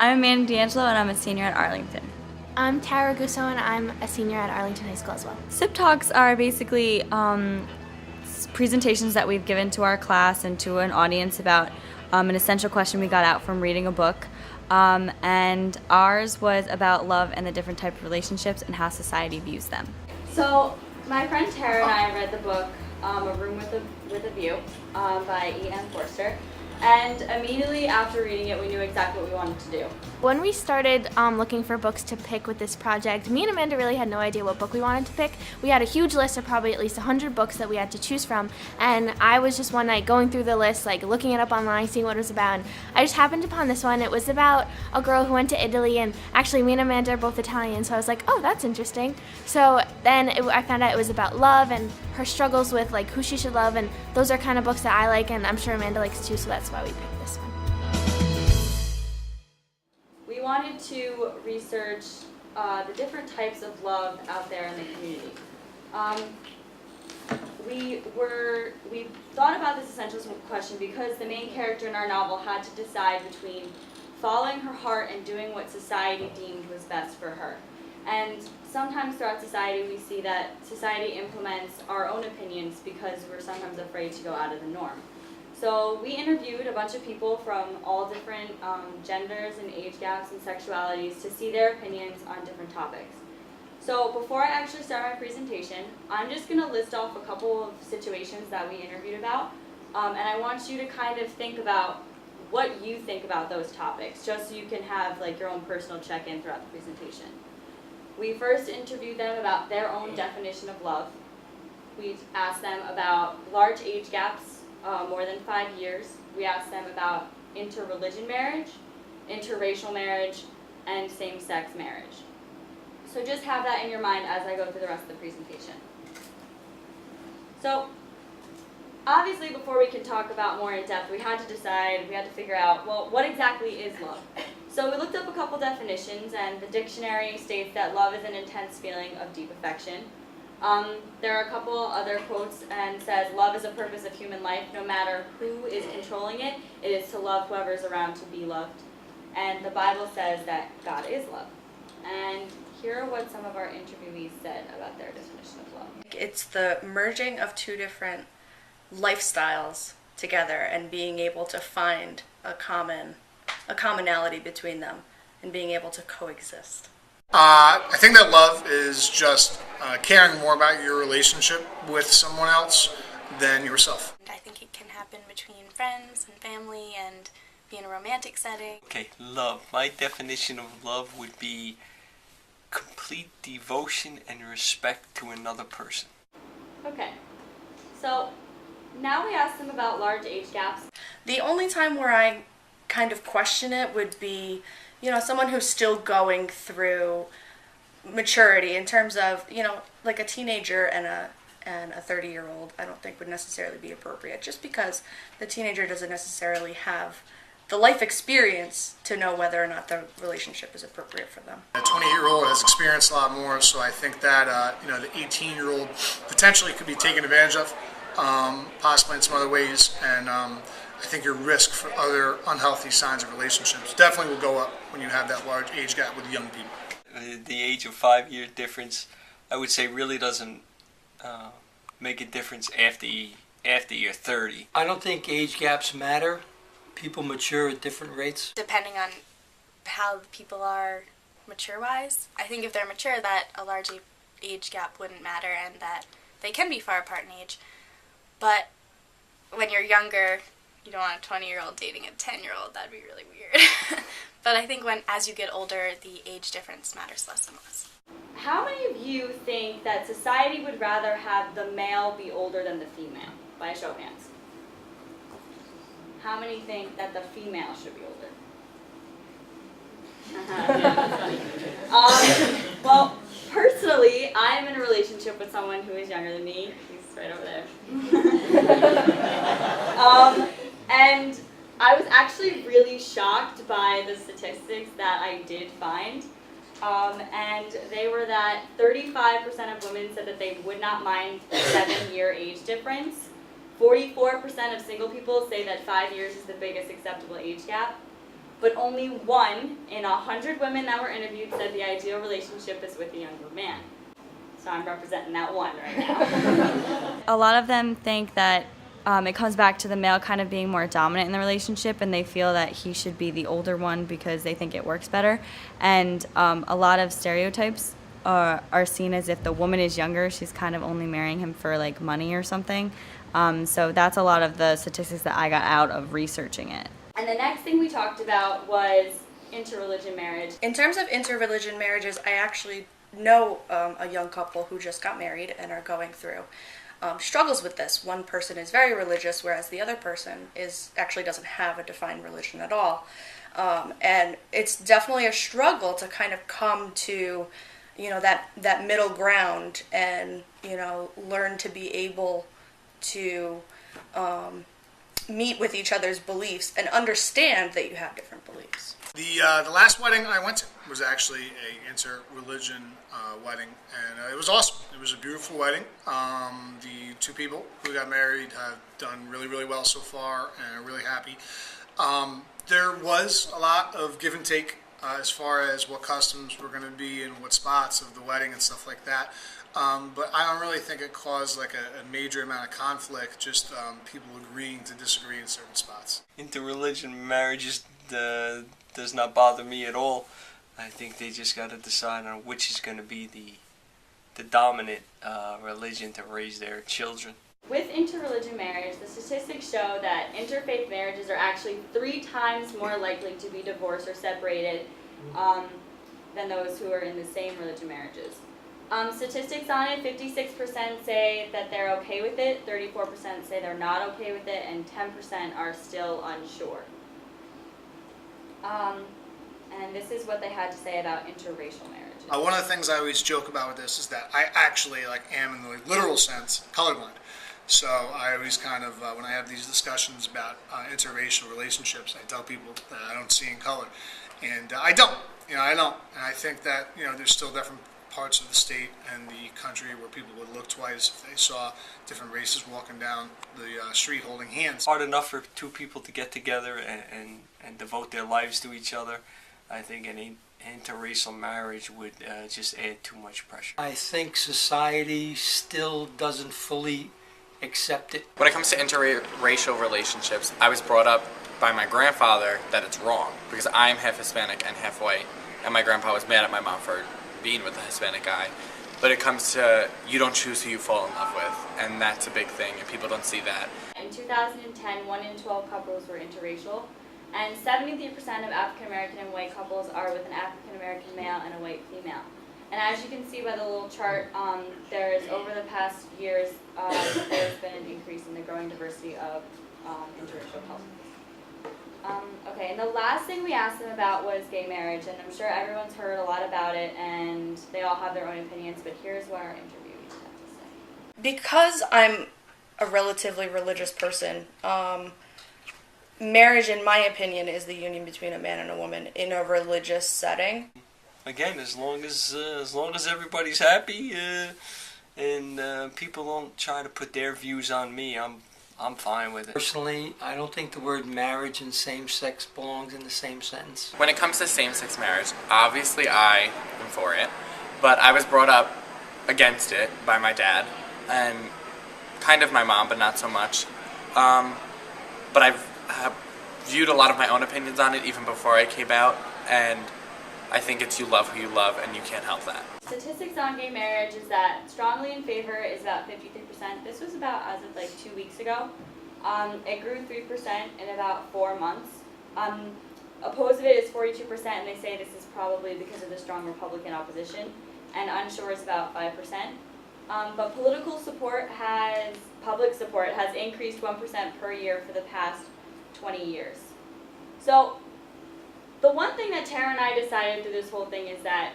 I'm Amanda D'Angelo, and I'm a senior at Arlington. I'm Tara Raguso, and I'm a senior at Arlington High School as well. SIP Talks are basically presentations that we've given to our class and to an audience about an essential question we got out from reading a book. And ours was about love and the different types of relationships and how society views them. So my friend Tara and I read the book A Room with a View by E.M. Forster. And immediately after reading it, we knew exactly what we wanted to do. When we started looking for books to pick with this project, me and Amanda really had no idea what book we wanted to pick. We had a huge list of probably at least 100 books that we had to choose from, and I was just one night going through the list, like looking it up online, seeing what it was about, and I just happened upon this one. It was about a girl who went to Italy, and actually me and Amanda are both Italian, so I was like, oh, that's interesting. So then I found out it was about love and her struggles with like who she should love, and those are kind of books that I like, and I'm sure Amanda likes too, so that's why we picked this one. We wanted to research the different types of love out there in the community. We thought about this essential question because the main character in our novel had to decide between following her heart and doing what society deemed was best for her. And sometimes throughout society we see that society implements our own opinions because we're sometimes afraid to go out of the norm. So we interviewed a bunch of people from all different genders and age gaps and sexualities to see their opinions on different topics. So before I actually start my presentation, I'm just going to list off a couple of situations that we interviewed about, and I want you to kind of think about what you think about those topics, just so you can have like your own personal check-in throughout the presentation. We first interviewed them about their own definition of love. We asked them about large age gaps, more than 5 years. We asked them about interreligion marriage, interracial marriage, and same-sex marriage. So just have that in your mind as I go through the rest of the presentation. So obviously before we could talk about more in depth, we had to figure out, well, what exactly is love? So we looked up a couple definitions, and the dictionary states that love is an intense feeling of deep affection. There are a couple other quotes and says, love is a purpose of human life. No matter who is controlling it, it is to love whoever's around to be loved. And the Bible says that God is love. And here are what some of our interviewees said about their definition of love. It's the merging of two different lifestyles together and being able to find a commonality between them and being able to coexist. I think that love is just caring more about your relationship with someone else than yourself. I think it can happen between friends and family and be in a romantic setting. Okay, love. My definition of love would be complete devotion and respect to another person. Okay, so now we asked them about large age gaps. The only time where I kind of question it would be, someone who's still going through maturity in terms of, like a teenager and a 30-year-old, I don't think would necessarily be appropriate, just because the teenager doesn't necessarily have the life experience to know whether or not the relationship is appropriate for them. The 20-year-old has experienced a lot more, so I think that the 18-year-old potentially could be taken advantage of, possibly in some other ways, and I think your risk for other unhealthy signs of relationships definitely will go up when you have that large age gap with young people. The age of 5-year difference, I would say, really doesn't make a difference after you're 30. I don't think age gaps matter. People mature at different rates. Depending on how the people are mature-wise, I think if they're mature, that a large age gap wouldn't matter and that they can be far apart in age. But when you're younger, you don't want a 20-year-old dating a 10-year-old. That'd be really weird. But I think as you get older, the age difference matters less and less. How many of you think that society would rather have the male be older than the female? By a show of hands. How many think that the female should be older? Well, personally, I'm in a relationship with someone who is younger than me. He's right over there. And I was actually really shocked by the statistics that I did find. And they were that 35% of women said that they would not mind a 7-year age difference. 44% of single people say that 5 years is the biggest acceptable age gap. but only 1 in 100 women that were interviewed said the ideal relationship is with a younger man. So I'm representing that 1 right now. A lot of them think that it comes back to the male kind of being more dominant in the relationship, and they feel that he should be the older one because they think it works better. And a lot of stereotypes are seen as if the woman is younger, she's kind of only marrying him for like money or something. So that's a lot of the statistics that I got out of researching it. And the next thing we talked about was interreligion marriage. In terms of interreligion marriages, I actually know a young couple who just got married and are going through struggles with this. One person is very religious, whereas the other person actually doesn't have a defined religion at all. And it's definitely a struggle to kind of come to, that middle ground and, learn to be able to meet with each other's beliefs and understand that you have different beliefs. The last wedding I went to was actually a interreligion wedding, and it was awesome. It was a beautiful wedding. The 2 people who got married have done really, really well so far, and are really happy. There was a lot of give and take as far as what customs were going to be and what spots of the wedding and stuff like that. But I don't really think it caused like a major amount of conflict, just people agreeing to disagree in certain spots. Interreligion marriages does not bother me at all. I think they just got to decide on which is going to be the dominant religion to raise their children. With interreligion marriage, the statistics show that interfaith marriages are actually 3 times more likely to be divorced or separated than those who are in the same religion marriages. Statistics on it, 56% say that they're okay with it, 34% say they're not okay with it, and 10% are still unsure. And this is what they had to say about interracial marriages. One of the things I always joke about with this is that I actually am in the literal sense colorblind. So I always kind of, when I have these discussions about interracial relationships, I tell people that I don't see in color. And I don't. I don't. And I think that, there's still different parts of the state and the country where people would look twice if they saw different races walking down the street holding hands. Hard enough for 2 people to get together and devote their lives to each other. I think an interracial marriage would just add too much pressure. I think society still doesn't fully accept it. When it comes to interracial relationships, I was brought up by my grandfather that it's wrong because I'm half Hispanic and half white, and my grandpa was mad at my mom for being with a Hispanic guy. But it comes to you don't choose who you fall in love with, and that's a big thing, and people don't see that. In 2010, 1 in 12 couples were interracial, and 73% of African American and white couples are with an African American male and a white female. And as you can see by the little chart, there's over the past years, there's been an increase in the growing diversity of interracial couples. Okay, and the last thing we asked them about was gay marriage, and I'm sure everyone's heard a lot about it, and they all have their own opinions, but here's what our interviewees have to say. Because I'm a relatively religious person, marriage, in my opinion, is the union between a man and a woman in a religious setting. Again, as long as everybody's happy and people don't try to put their views on me, I'm fine with it. Personally, I don't think the word marriage and same-sex belongs in the same sentence. When it comes to same-sex marriage, obviously I am for it, but I was brought up against it by my dad and kind of my mom, but not so much. But I've viewed a lot of my own opinions on it even before I came out, and I think it's you love who you love, and you can't help that. Statistics on gay marriage is that strongly in favor is about 53%. This was about as of like 2 weeks ago. It grew 3% in about 4 months. Opposed of it is 42%, and they say this is probably because of the strong Republican opposition. And unsure is about 5%. But public support has increased 1% per year for the past 20 years. So the one thing that Tara and I decided through this whole thing is that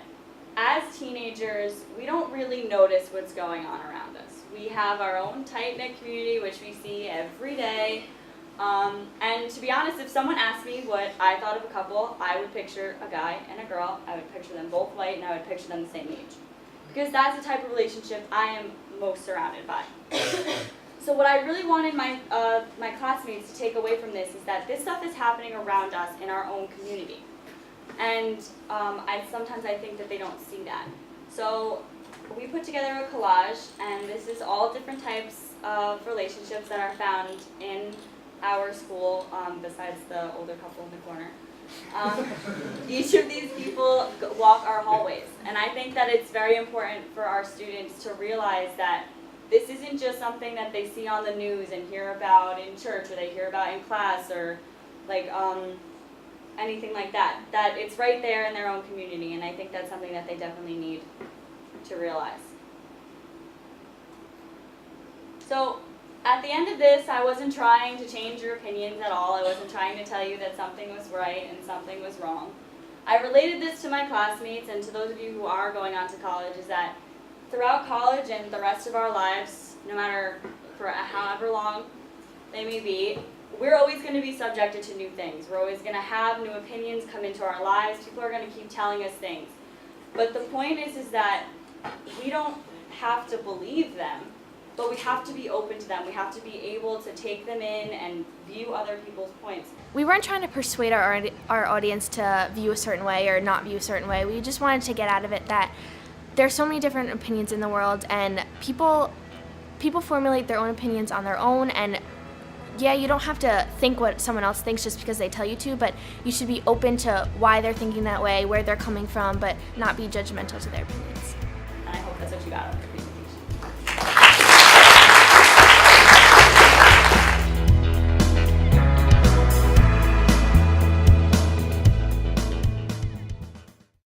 as teenagers, we don't really notice what's going on around us. We have our own tight-knit community, which we see every day. And to be honest, if someone asked me what I thought of a couple, I would picture a guy and a girl. I would picture them both white, and I would picture them the same age. Because that's the type of relationship I am most surrounded by. So what I really wanted my my classmates to take away from this is that this stuff is happening around us in our own community, and sometimes I think that they don't see that. So we put together a collage, and this is all different types of relationships that are found in our school, besides the older couple in the corner. Each of these people walk our hallways, and I think that it's very important for our students to realize that this isn't just something that they see on the news and hear about in church, or they hear about in class, or like anything like that. That it's right there in their own community, and I think that's something that they definitely need to realize. So at the end of this, I wasn't trying to change your opinions at all. I wasn't trying to tell you that something was right and something was wrong. I related this to my classmates and to those of you who are going on to college, is that throughout college and the rest of our lives, no matter for however long they may be, we're always going to be subjected to new things. We're always going to have new opinions come into our lives. People are going to keep telling us things. But the point is that we don't have to believe them, but we have to be open to them. We have to be able to take them in and view other people's points. We weren't trying to persuade our audience to view a certain way or not view a certain way. We just wanted to get out of it that there's so many different opinions in the world, and people formulate their own opinions on their own, and yeah, you don't have to think what someone else thinks just because they tell you to, but you should be open to why they're thinking that way, where they're coming from, but not be judgmental to their opinions. And I hope that's what you got out of the presentation.